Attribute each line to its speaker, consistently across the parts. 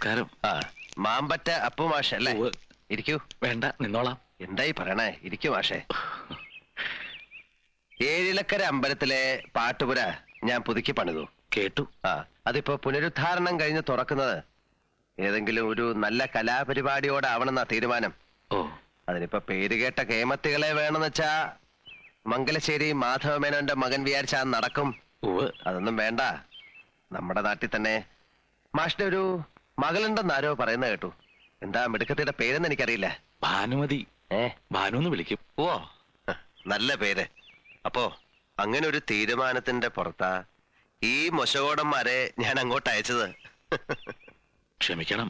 Speaker 1: നമസ്കാരം.
Speaker 2: മാമ്പറ്റ അപ്പു മാഷ് അല്ലേ? ഇരിക്കൂ.
Speaker 1: വേണ്ട, നിന്നോളാം.
Speaker 2: എന്തായി പറയണേ? ഇരിക്കൂ മാഷേ. ഏഴിലക്കര അമ്പലത്തിലെ പാട്ടുപുര ഞാൻ പുതുക്കി പണിതു.
Speaker 1: കേട്ടു.
Speaker 2: അതിപ്പോ പുനരുദ്ധാരണം കഴിഞ്ഞ് തുറക്കുന്നത് ഏതെങ്കിലും ഒരു നല്ല കലാപരിപാടിയോടാവണമെന്നാ തീരുമാനം. അതിനിപ്പോ പേരുകേട്ട കേമത്തികളെ വേണമെന്ന് വെച്ചാ മംഗലശ്ശേരി മാധവമേനോന്റെ മകൻ വിചാരിച്ചാ നടക്കും. അതൊന്നും വേണ്ട. നമ്മുടെ നാട്ടിൽ തന്നെ മാഷിന്റെ ഒരു മകളുണ്ടെന്ന് ആരോ പറയുന്നത് കേട്ടു. എന്താ മിടുക്കത്തിയുടെ പേരെന്ന് എനിക്കറിയില്ല.
Speaker 1: ഭാനുമതി. ഭാനു വിളിക്കും.
Speaker 2: ഓ, നല്ല പേര്. അപ്പോ അങ്ങനെ ഒരു തീരുമാനത്തിന്റെ പുറത്താ ഈ മൊശകോടന്മാരെ ഞാൻ അങ്ങോട്ട് അയച്ചത്.
Speaker 1: ക്ഷമിക്കണം,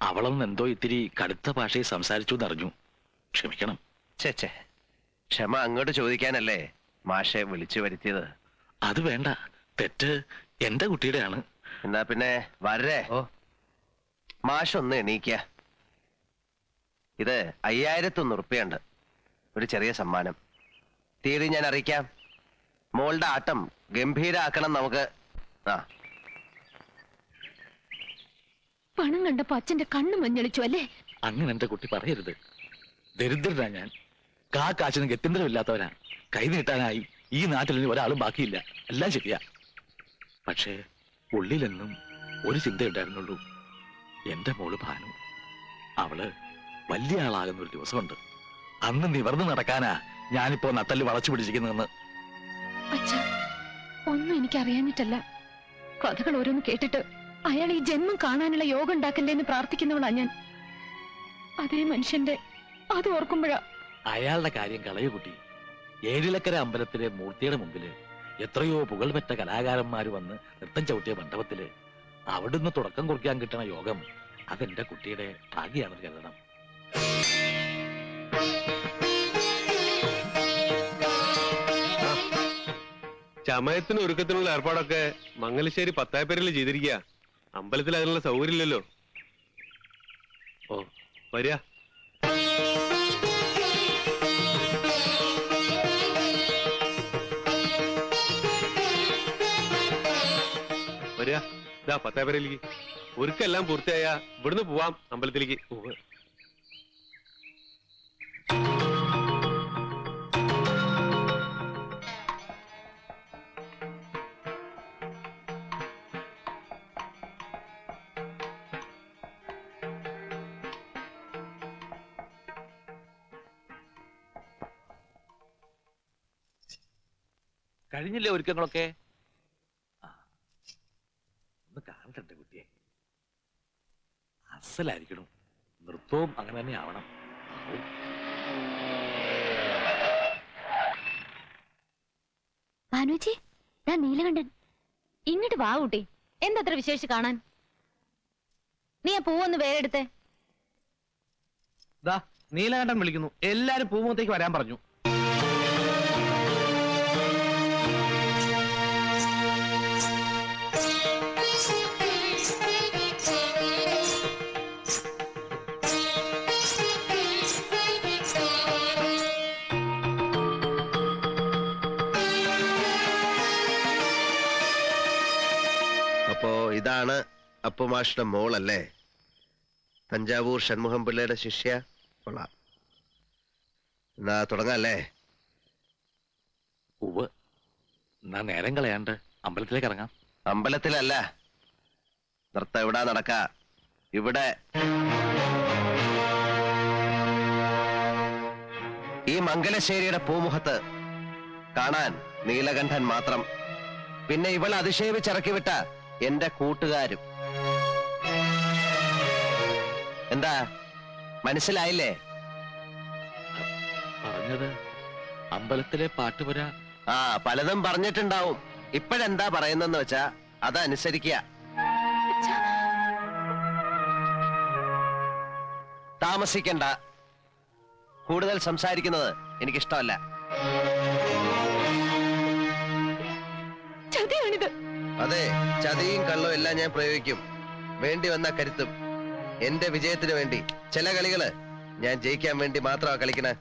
Speaker 1: അവളൊന്നും എന്തോ ഇത്തിരി കടുത്ത ഭാഷയിൽ സംസാരിച്ചു എന്നറിഞ്ഞു. ക്ഷമിക്കണം.
Speaker 2: ചേച്ചേ, ക്ഷമ അങ്ങോട്ട് ചോദിക്കാനല്ലേ മാഷെ വിളിച്ചു വരുത്തിയത്.
Speaker 1: അത് വേണ്ട, തെറ്റ് എന്റെ കുട്ടിയുടെയാണ്.
Speaker 2: എന്നാ പിന്നെ വരേ. മാഷൊന്ന് എണീക്ക. ഇത് 5100 ഉറുപ്പിയുണ്ട്, ഒരു ചെറിയ സമ്മാനം. തീയതി ഞാൻ അറിയിക്കാം. മോളുടെ ആട്ടം ഗംഭീരാക്കണം നമുക്ക്.
Speaker 3: പണം കണ്ടപ്പോ അച്ഛന്റെ കണ്ണ് മഞ്ഞളിച്ചു അല്ലേ?
Speaker 1: അങ്ങനെ എന്റെ കുട്ടി പറയരുത്. ദരിദ്രനാ ഞാൻ. കാശിന് ഗത്യന്തരമില്ലാത്തവനാ. കൈ നീട്ടാനായി ഈ നാട്ടിൽ ഒരാളും ബാക്കിയില്ല. എല്ലാം ശരിയാ. പക്ഷേ ഉള്ളിലെന്നും ഒരു ചിന്തയുണ്ടായിരുന്നുള്ളൂ. എന്റെ മോള് ഭാനു, അവള് വലിയ ആളാകുന്ന ഒരു ദിവസമുണ്ട്. അന്ന് നിവർന്ന് നടക്കാനാ ഞാനിപ്പോ നട്ടല് വളച്ചു പിടിച്ചിരിക്കുന്നതെന്ന്.
Speaker 3: അച്ഛാ, ഒന്നും എനിക്ക് അറിയാഞ്ഞിട്ടല്ല. കഥകൾ ഓരോന്ന് കേട്ടിട്ട് അയാൾ ഈ ജന്മം കാണാനുള്ള യോഗം ഉണ്ടാക്കല്ലേ എന്ന് പ്രാർത്ഥിക്കുന്നവളാ ഞാൻ. അതേ മനുഷ്യന്റെ അത് ഓർക്കുമ്പോഴാ.
Speaker 1: അയാളുടെ കാര്യം കളയു കുട്ടി. ഏഴിലക്കര അമ്പലത്തിലെ മൂർത്തിയുടെ മുമ്പില് എത്രയോ പുകൾപെറ്റ കലാകാരന്മാര് വന്ന് നൃത്തം ചവിട്ടിയ മണ്ഡപത്തില് അവിടുന്ന് തുടക്കം കുറിക്കാൻ കിട്ടണ യോഗം അതെന്റെ കുട്ടിയുടെ ഭാഗ്യാണെന്ന് കരുതണം.
Speaker 4: ചമയത്തിന് ഒരുക്കത്തിനുള്ള ഏർപ്പാടൊക്കെ മംഗലശ്ശേരി പത്തായപ്പേരിൽ ചെയ്തിരിക്കുക. അമ്പലത്തിൽ അതിനുള്ള സൗകര്യം ഇല്ലല്ലോ. വരിക. വരിക. ഇതാ പത്തായപ്പേരയിലേക്ക്. ഒരുക്കെല്ലാം പൂർത്തിയായ ഇവിടുന്ന് പോവാം അമ്പലത്തിലേക്ക്.
Speaker 1: കഴിഞ്ഞില്ലേ ഒരുക്കങ്ങളൊക്കെ? ഒന്ന് കാണട്ടെ കുട്ടിയെ. അസലായിരിക്കണം. നൃത്തവും അങ്ങനെ തന്നെ ആവണം.
Speaker 3: ഭാനുജി, നീലകണ്ഠൻ ഇങ്ങോട്ട് വാ കുട്ടി. എന്തത്ര വിശേഷിച്ച് കാണാൻ? നീ ആ പൂവൊന്ന് വേറെ എടുത്തേ.
Speaker 5: നീലകണ്ഠൻ വിളിക്കുന്നു. എല്ലാരും പൂമുഖത്തേക്ക് വരാൻ പറഞ്ഞു.
Speaker 2: അപ്പോ ഇതാണ് അപ്പുമാഷിന്റെ മോളല്ലേ? തഞ്ചാവൂർ ഷൺമുഖം പിള്ളയുടെ ശിഷ്യ. കൊള്ളാം. എന്നാ തുടങ്ങാല്ലേ?
Speaker 1: ഉവ്വ്. എന്നാ നേരം കളയാണ്ട് അമ്പലത്തിലേക്ക് ഇറങ്ങാം.
Speaker 2: അമ്പലത്തിലല്ല, നൃത്തം എവിടാ നടക്ക? ഇവിടെ. ഈ മംഗലശ്ശേരിയുടെ പൂമുഖത്ത് കാണാൻ നീലകണ്ഠൻ മാത്രം. പിന്നെ ഇവൾ അതിശയിച്ചിറക്കി വിട്ട എന്റെ കൂട്ടുകാരും. എന്താ മനസ്സിലായില്ലേ?
Speaker 1: പറഞ്ഞത് അമ്പലത്തിലെ പാട്ടുപുര.
Speaker 2: പലതും പറഞ്ഞിട്ടുണ്ടാവും. ഇപ്പോഴെന്താ പറയുന്നെന്ന് വെച്ചാ അതനുസരിക്കുക. താമസിക്കണ്ട. കൂടുതൽ സംസാരിക്കുന്നത് എനിക്കിഷ്ടമല്ല. അതെ, ചതിയും കള്ളവും എല്ലാം ഞാൻ പ്രയോഗിക്കും. വേണ്ടി വന്ന കരുത്തും. എന്റെ വിജയത്തിന് വേണ്ടി. ചില കളികള് ഞാൻ ജയിക്കാൻ വേണ്ടി മാത്രമാ കളിക്കണേ.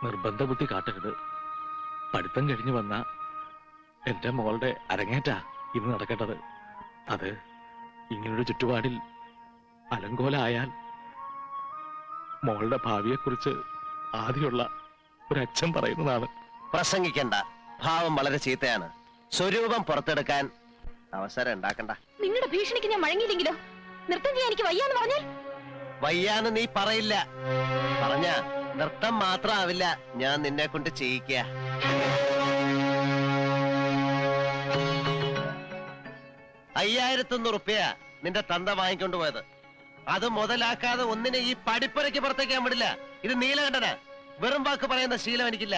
Speaker 1: നിർബന്ധ ബുദ്ധി കാട്ടരുത്. പഠിത്തം കഴിഞ്ഞു വന്ന എന്റെ മോളുടെ അരങ്ങേറ്റാ ഇന്ന് നടക്കേണ്ടത്. അത് ഇങ്ങനൊരു ചുറ്റുപാടിൽ അലങ്കോലായാൽ മോളുടെ ഭാവിയെക്കുറിച്ച് ആദ്യമുള്ള ഒരച്ഛൻ പറയുന്നതാണ്.
Speaker 2: പ്രസംഗിക്കണ്ട. ഭാവം വളരെ ചീത്തയാണ്. സ്വരൂപം പുറത്തെടുക്കാൻ അവസരം ഉണ്ടാക്കണ്ട.
Speaker 3: നിങ്ങളുടെ ഭീഷണിക്ക് ഞാൻ വഴങ്ങിയില്ലെങ്കിലോ? നൃത്തം ചെയ്യാൻ എനിക്ക് വയ്യാന്ന് പറഞ്ഞാൽ?
Speaker 2: വയ്യാന്ന് നീ പറയില്ല. പറഞ്ഞ നൃത്തം മാത്രമാവില്ല, ഞാൻ നിന്നെ കൊണ്ട് ചെയ്യിക്കുക. 5100 റുപ്യ നിന്റെ തന്ത വാങ്ങിക്കൊണ്ട് പോയത്. അത് മുതലാക്കാതെ ഒന്നിനെ ഈ പടിപ്പുരയ്ക്ക് പുറത്തേക്കാൻ വിടില്ല. ഇത് നീലകണ്ഠനാ. വെറും വാക്ക് പറയുന്ന ശീലം എനിക്കില്ല.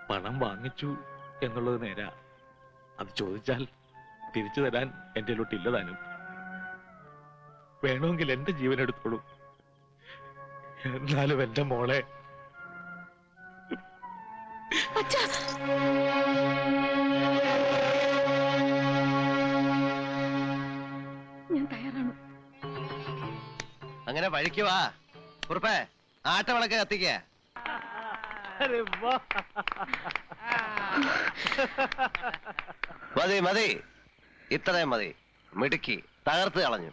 Speaker 1: പണം വാങ്ങിച്ചു എന്നുള്ളത് നേരാ. അത് ചോദിച്ചാൽ തിരിച്ചു തരാൻ എന്റെ ലോട്ടില്ല താനും. വേണമെങ്കിൽ എന്റെ ജീവൻ എടുത്തോളൂ. എന്നാലും എന്റെ മോളെ
Speaker 3: ഞാൻ തയ്യാറാണ്.
Speaker 2: അങ്ങനെ വഴിക്കുവാ കുറുപ്പേ. ആട്ടവിളക്ക് കത്തിക്ക. മതി മതി, ഇത്രയും മതി. മിടുക്കി, തകർത്ത് കളഞ്ഞു.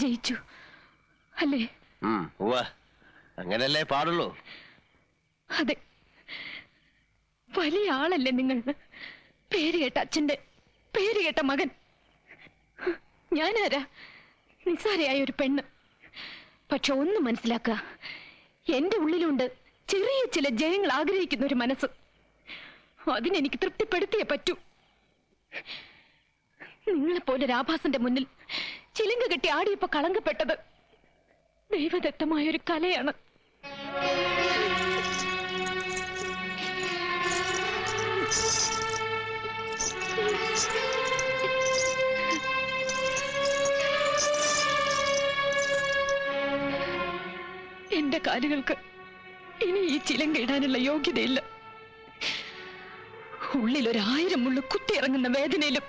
Speaker 3: ജയിച്ചു അല്ലേ?
Speaker 2: അങ്ങനല്ലേ പാടുള്ളൂ.
Speaker 3: അതെ, വലിയ ആളല്ലേ നിങ്ങൾ. പേര് കേട്ട അച്ഛന്റെ പേര് കേട്ട മകൻ. ഞാനാരാ? നിസ്സാരയായ ഒരു പെണ്ണ്. പക്ഷെ ഒന്ന് മനസ്സിലാക്കുക, എന്റെ ഉള്ളിലുണ്ട് ചെറിയ ചില ജയങ്ങൾ ആഗ്രഹിക്കുന്ന ഒരു മനസ്സ്. അതിനെനിക്ക് തൃപ്തിപ്പെടുത്തിയേ പറ്റൂ. നിങ്ങളെപ്പോലെ രാഭാസന്റെ മുന്നിൽ ചിലങ്ക കെട്ടി ആടിയപ്പോ കളങ്കപ്പെട്ടത് ദൈവദത്തമായ ഒരു കലയാണ്. എന്റെ കാലുകൾക്ക് ഇനി ഈ ചിലങ്ക ഇടാനുള്ള യോഗ്യതയില്ല. ഉള്ളിൽ 1000 മുള്ളു കുത്തിയിറങ്ങുന്ന വേദനയിലും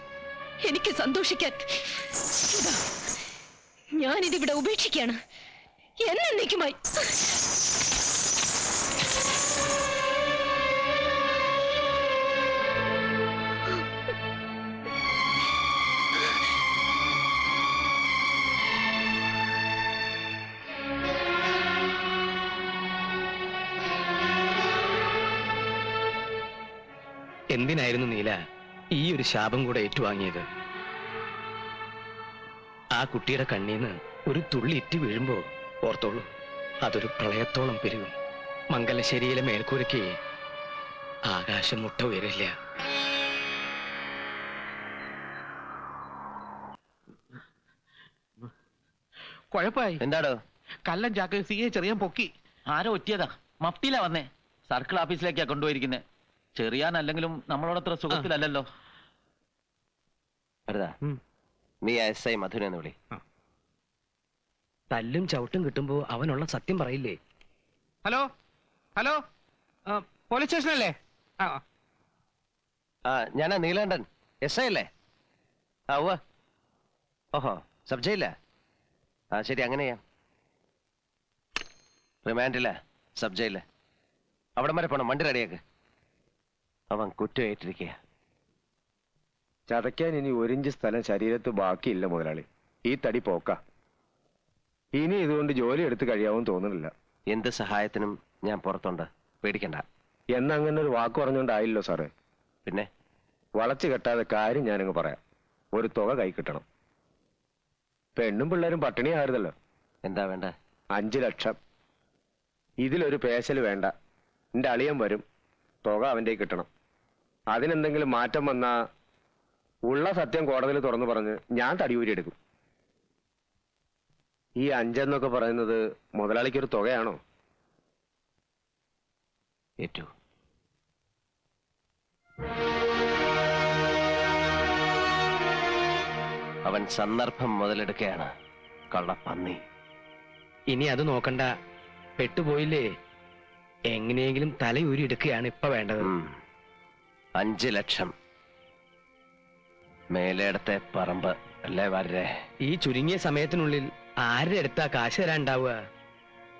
Speaker 3: എനിക്ക് സന്തോഷിക്കാൻ ഞാനിതിവിടെ ഉപേക്ഷിക്കുകയാണ് എന്നേക്കുമായി.
Speaker 5: എന്തിനായിരുന്നു നീല ഈ ഒരു ശാപം കൂടെ ഏറ്റുവാങ്ങിയത്? ആ കുട്ടിയുടെ കണ്ണീന്ന് ഒരു തുള്ളി ഇറ്റ് വീഴുമ്പോ ഓർത്തോളൂ, അതൊരു പ്രളയത്തോളം പെരുകും. മംഗലശ്ശേരിയിലെ മേൽക്കൂരയ്ക്ക് ആകാശം മുട്ട ഉയരില്ല.
Speaker 6: കുഴപ്പമായി.
Speaker 2: എന്താടോ?
Speaker 6: കല്ലൻ ചാക്ക് സിയെ ചെറിയാൻ പൊക്കി.
Speaker 7: ആരോ ഒറ്റിയതാ. മഫ്തിയിലാ വന്നേ. സർക്കിൾ ഓഫീസിലേക്കാ കൊണ്ടുപോയിരിക്കുന്നേ. ചെറിയാനല്ലെങ്കിലും നമ്മളോടത്ര സുഖത്തിലല്ലോ.
Speaker 2: നീ SI മധുനെ വിളി.
Speaker 5: തല്ലും ചവിട്ടും കിട്ടുമ്പോ അവനുള്ള സത്യം പറയില്ലേ?
Speaker 6: ഹലോ ഹലോ, പോലീസ് സ്റ്റേഷനല്ലേ?
Speaker 2: ഞാനാ നീലകണ്ഠൻ. SI അല്ലേ? ഓഹോ, സബ് ജയില. ശരി, അങ്ങനെയാ. റിമാൻഡില്ല, സബ് ജയില്. അവിടം വരെ പോണം. വണ്ടി റെഡിയാക്ക്. അവൻ കുറ്റം ഏറ്റിരിക്കുക.
Speaker 8: ചതയ്ക്കാൻ ഇനി 1 ഇഞ്ച് സ്ഥലം ശരീരത്ത് ബാക്കിയില്ല മുതലാളി. ഈ തടി പോക്ക. ഇനി ഇതുകൊണ്ട് ജോലി എടുത്ത് കഴിയാവും തോന്നുന്നില്ല.
Speaker 2: എന്ത് സഹായത്തിനും ഞാൻ പുറത്തുണ്ട്, പേടിക്കണ്ട.
Speaker 8: എന്നങ്ങനെ ഒരു വാക്ക് പറഞ്ഞുകൊണ്ടായില്ലോ സാറേ.
Speaker 2: പിന്നെ
Speaker 8: വളച്ചു കെട്ടാതെ കാര്യം ഞാനങ്ങ് പറയാം. ഒരു തുക കൈ കിട്ടണം. പെണ്ണും പിള്ളേരും പട്ടിണിയായിരുന്നല്ലോ.
Speaker 2: എന്താ വേണ്ട?
Speaker 8: 5 ലക്ഷം. ഇതിലൊരു പേശൽ വേണ്ട. എന്റെ അളിയൻ വരും, തുക അവന്റെ കിട്ടണം. അതിനെന്തെങ്കിലും മാറ്റം വന്നാ ഉള്ള സത്യം കോടതിയിൽ തുറന്നു പറഞ്ഞ് ഞാൻ തടിയൂരി എടുക്കും. ഈ 5 എന്നൊക്കെ പറയുന്നത് മുതലാളിക്കൊരു തുകയാണോ?
Speaker 2: ഏറ്റു. അവൻ സന്ദർഭം മുതലെടുക്കുകയാണ്, കള്ളപ്പന്നി.
Speaker 5: ഇനി അത് നോക്കണ്ട, പെട്ടുപോയില്ലേ. എങ്ങനെയെങ്കിലും തലയൂരി എടുക്കുകയാണ് ഇപ്പൊ വേണ്ടത്.
Speaker 2: 5 ലക്ഷം. മേലേടത്തെ പറമ്പ് അല്ലേ വരേ?
Speaker 5: ഈ ചുരുങ്ങിയ സമയത്തിനുള്ളിൽ ആരുടെ അടുത്താ കാശ് തരാണ്ടാവുക?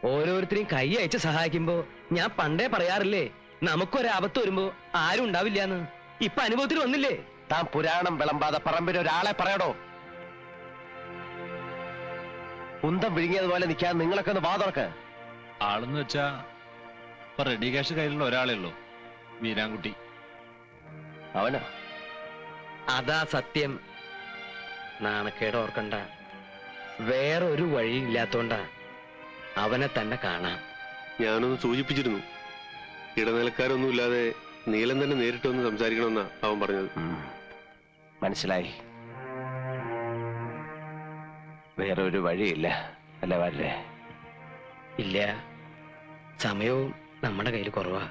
Speaker 5: ഓരോരുത്തരെയും കൈ അയച്ച് സഹായിക്കുമ്പോ ഞാൻ പണ്ടേ പറയാറില്ലേ, നമുക്കൊരാപത്ത് വരുമ്പോ ആരും ഉണ്ടാവില്ലാന്ന്. ഇപ്പൊ അനുഭവത്തിൽ വന്നില്ലേ?
Speaker 2: താൻ പുരാണം വിളമ്പാതെ പറമ്പിൽ ഒരാളെ പറയടോ. കുന്തം വിഴുങ്ങിയതുപോലെ നിൽക്കാൻ നിങ്ങളൊക്കെ ഒന്ന് വാതുറക്ക്.
Speaker 9: ആളെന്ന് വെച്ചാ ഇപ്പൊ റെഡി ക്യാഷ് കയ്യിലുള്ള ഒരാളേ ഉള്ളൂ, വീരാൻകുട്ടി.
Speaker 2: അവനോ?
Speaker 5: അതാ സത്യം. നാണക്കേട് ഓർക്കണ്ട. വേറൊരു വഴി ഇല്ലാത്തോണ്ടാ അവനെ തന്നെ കാണാം.
Speaker 4: ഞാനൊന്ന് സൂചിപ്പിച്ചിരുന്നു, ഇടനിലക്കാരൊന്നുമില്ലാതെ നീലൻ തന്നെ നേരിട്ട് വന്ന് സംസാരിക്കണമെന്നാ അവൻ പറഞ്ഞത്.
Speaker 2: മനസ്സിലായി. വേറെ ഒരു വഴിയില്ല അല്ല വരേ?
Speaker 5: ഇല്ല, സമയവും നമ്മുടെ കയ്യിൽ കുറവാ.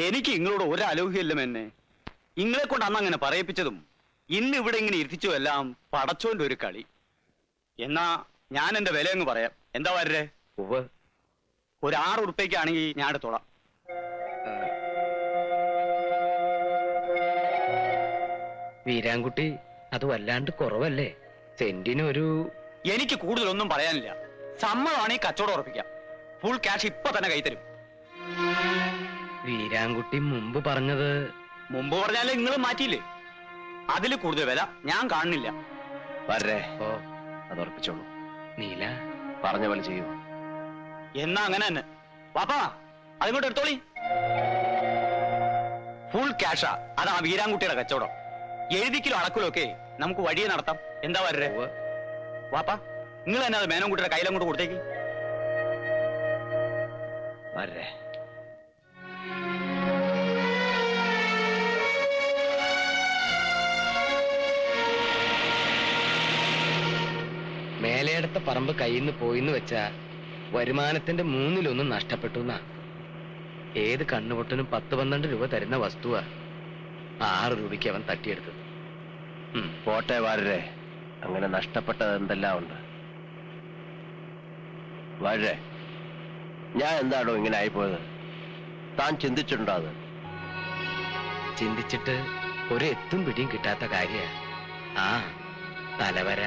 Speaker 10: എനിക്ക് നിങ്ങളോട് ഒരു അലോഹ്യല്ല എന്നെ. നിങ്ങളെ കൊണ്ട് അന്ന് അങ്ങനെ പറയിപ്പിച്ചതും ഇന്ന് ഇവിടെ ഇങ്ങനെ ഇരുത്തിച്ചു എല്ലാം പടച്ചോന്റെ ഒരു കളി. എന്നാ ഞാൻ എന്റെ വില അങ്ങ് പറയാം. എന്താ വരേ? ഒരു 6 ഉറുപ്പ്യക്കാണെങ്കിൽ ഞാൻ എടുത്തോളാം.
Speaker 5: വീരാൻകുട്ടി, അത് വല്ലാണ്ട് കുറവല്ലേ? സെന്റിനൊരു...
Speaker 10: എനിക്ക് കൂടുതലൊന്നും പറയാനില്ല. സമ്മതമാണെങ്കിൽ കച്ചവടം ഉറപ്പിക്കാം. ഫുൾ ക്യാഷ് ഇപ്പൊ തന്നെ കൈത്തരും.
Speaker 5: വീരാൻകുട്ടി മുമ്പ് പറഞ്ഞത്...
Speaker 10: മുമ്പ് പറഞ്ഞാലേ നിങ്ങൾ മാറ്റിയില്ലേ? അതിൽ കൂടുതൽ വില ഞാൻ കാണുന്നില്ല.
Speaker 2: വരേ? ഓ, അത് ഉറപ്പിച്ചോളൂ.
Speaker 5: നീല
Speaker 2: പറഞ്ഞ പോലെ ചെയ്യൂ.
Speaker 10: എന്നാ അങ്ങനെ തന്നെ. വാപ്പാ, അതിങ്ങോട്ട് എടുത്തോളി. ഫുൾ ക്യാഷാ. അതാ വീരാൻകുട്ടിയുടെ കച്ചവടം. എഴുതിക്കിലോ അളക്കിലോ ഒക്കെ നമുക്ക് വഴിയെ നടത്താം. എന്താ വരേ? വാപ്പാ, നിങ്ങൾ തന്നെ അത് മേനോൻകുട്ടിയുടെ കയ്യിലങ്ങോട്ട് കൊടുത്തേക്ക്.
Speaker 2: വരേ?
Speaker 5: മേലയിടത്തെ പറമ്പ് കയ്യിന്ന് പോയിന്ന് വെച്ചാ വരുമാനത്തിന്റെ 1/3 നഷ്ടപ്പെട്ടു എന്നാ. ഏത് കണ്ണുപൊട്ടനും 10-12 രൂപ തരുന്ന വസ്തുവാ 6 രൂപയ്ക്ക് അവൻ തട്ടിയെടുത്തത്.
Speaker 2: പോട്ടെ വരേ, അങ്ങനെ നഷ്ടപ്പെട്ടത് എന്തെല്ലാം ഉണ്ട്. വരേ, ഞാൻ എന്താണോ ഇങ്ങനെ ആയിപ്പോയത്? താൻ ചിന്തിച്ചിട്ടുണ്ടോ അത്?
Speaker 5: ചിന്തിച്ചിട്ട് ഒരു എത്തും പിടിയും കിട്ടാത്ത കാര്യ. ആ തലവര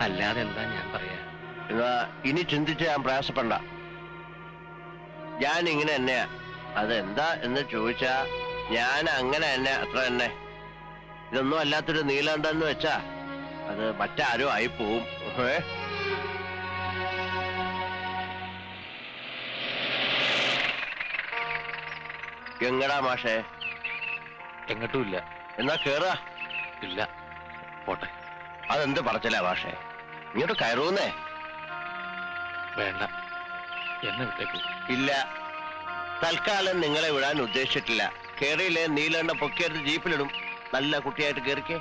Speaker 5: അല്ലാതെ എന്താ ഞാൻ പറയാ.
Speaker 2: എന്നാ ഇനി ചിന്തിച്ച് ഞാൻ പ്രയാസപ്പെടണ്ട. ഞാൻ ഇങ്ങനെ തന്നെയാ. അതെന്താ എന്ന് ചോദിച്ചാ ഞാൻ അങ്ങനെ തന്നെ, അത്ര തന്നെ. ഇതൊന്നും അല്ലാത്തൊരു നീലണ്ടെന്ന് വെച്ചാ അത് മറ്റാരും ആയി പോവും. എങ്ങടാ മാഷേ?
Speaker 1: എങ്ങോട്ടും ഇല്ല.
Speaker 2: എന്നാ കേറാ.
Speaker 1: ഇല്ല, പോട്ടെ.
Speaker 2: അതെന്ത് പറച്ചില്ല മാഷേ? ഇങ്ങോട്ട് കയറൂന്നേ.
Speaker 1: വേണ്ട, എന്നെ വിട്ടേക്കൂ.
Speaker 2: ഇല്ല, തൽക്കാലം നിങ്ങളെ വിടാൻ ഉദ്ദേശിച്ചിട്ടില്ല. കേറിയില്ലേ നീലണ്ണ പൊക്കിയെടുത്ത് ജീപ്പിലിടും. നല്ല കുട്ടിയായിട്ട് കേറിക്കേ.